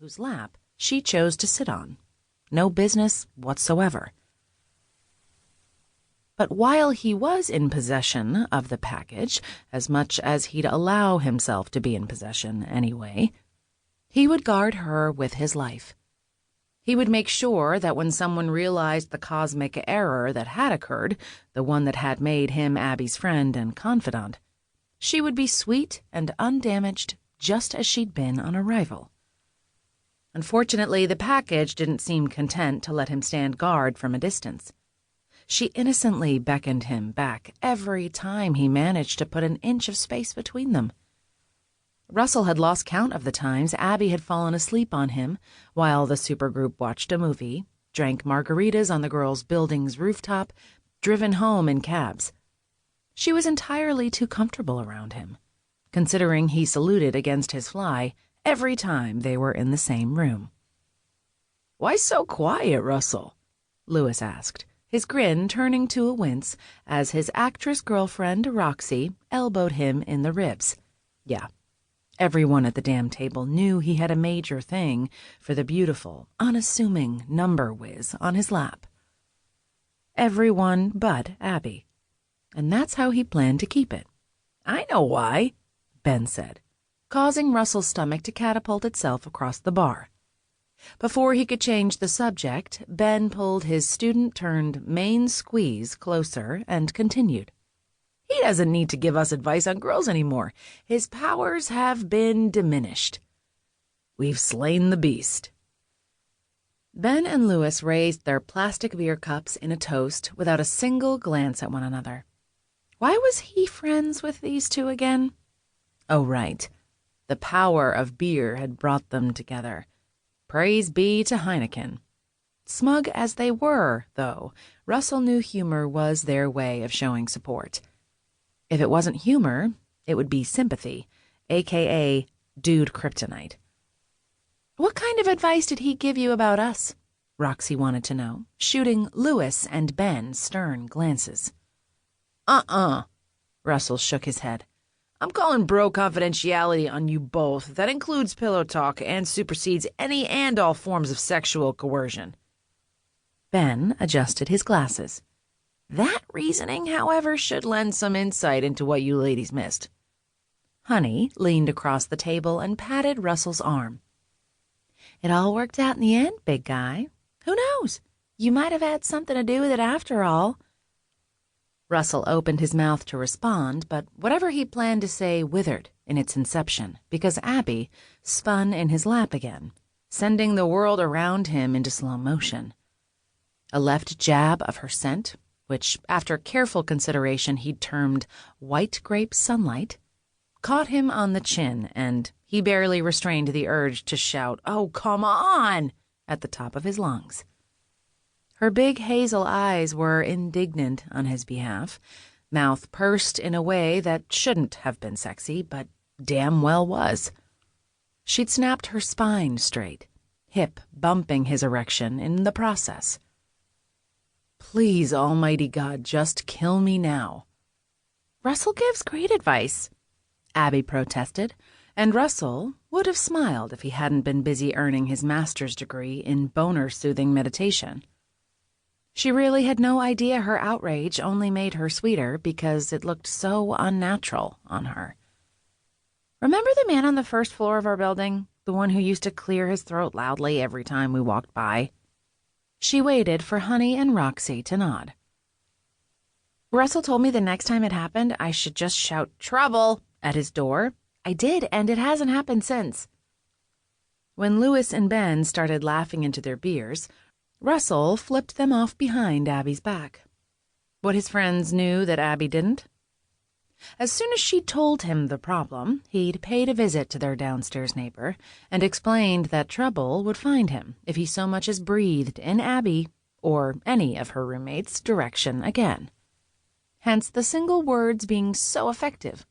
whose lap she chose to sit on. No business whatsoever. But while he was in possession of the package, as much as he'd allow himself to be in possession anyway, he would guard her with his life. He would make sure that when someone realized the cosmic error that had occurred, the one that had made him Abby's friend and confidant, she would be sweet and undamaged just as she'd been on arrival. Unfortunately, the package didn't seem content to let him stand guard from a distance. She innocently beckoned him back every time he managed to put an inch of space between them. Russell had lost count of the times Abby had fallen asleep on him while the supergroup watched a movie, drank margaritas on the girls' building's rooftop, driven home in cabs. She was entirely too comfortable around him, considering he saluted against his fly every time they were in the same room. "Why so quiet, Russell?" Lewis asked, his grin turning to a wince as his actress girlfriend, Roxy, elbowed him in the ribs. Yeah, everyone at the damn table knew he had a major thing for the beautiful, unassuming number whiz on his lap. Everyone but Abby. And that's how he planned to keep it. "I know why," Ben said, causing Russell's stomach to catapult itself across the bar. Before he could change the subject, Ben pulled his student-turned-main squeeze closer and continued. "He doesn't need to give us advice on girls anymore. His powers have been diminished. We've slain the beast." Ben and Lewis raised their plastic beer cups in a toast without a single glance at one another. Why was he friends with these two again? Oh, right. The power of beer had brought them together. Praise be to Heineken. Smug as they were, though, Russell knew humor was their way of showing support. If it wasn't humor, it would be sympathy, a.k.a. dude kryptonite. "What kind of advice did he give you about us?" Roxy wanted to know, shooting Lewis and Ben stern glances. Russell shook his head. "I'm calling bro confidentiality on you both. That includes pillow talk and supersedes any and all forms of sexual coercion." Ben adjusted his glasses. That reasoning, however, should lend some insight into what you ladies missed. Honey leaned across the table and patted Russell's arm. "It all worked out in the end, big guy. Who knows? You might have had something to do with it after all." Russell opened his mouth to respond, but whatever he planned to say withered in its inception because Abby spun in his lap again, sending the world around him into slow motion. A left jab of her scent, which after careful consideration he'd termed white grape sunlight, caught him on the chin, and he barely restrained the urge to shout, "Oh, come on!" at the top of his lungs. Her big hazel eyes were indignant on his behalf, mouth pursed in a way that shouldn't have been sexy, but damn well was. She'd snapped her spine straight, hip bumping his erection in the process. "Please, almighty God, just kill me now." "Russell gives great advice," Abby protested, and Russell would have smiled if he hadn't been busy earning his master's degree in boner-soothing meditation. She really had no idea her outrage only made her sweeter because it looked so unnatural on her. "Remember the man on the first floor of our building? The one who used to clear his throat loudly every time we walked by?" She waited for Honey and Roxy to nod. "Russell told me the next time it happened, I should just shout 'trouble' at his door. I did, and it hasn't happened since." When Lewis and Ben started laughing into their beers, Russell flipped them off behind Abby's back. What his friends knew that Abby didn't? As soon as she told him the problem, he'd paid a visit to their downstairs neighbor and explained that trouble would find him if he so much as breathed in Abby or any of her roommates' direction again. Hence the single words being so effective.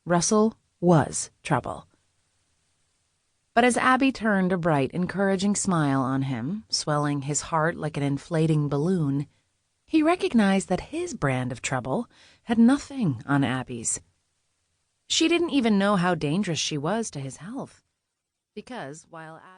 Russell was trouble. But as Abby turned a bright, encouraging smile on him, swelling his heart like an inflating balloon, he recognized that his brand of trouble had nothing on Abby's. She didn't even know how dangerous she was to his health. Because while Abby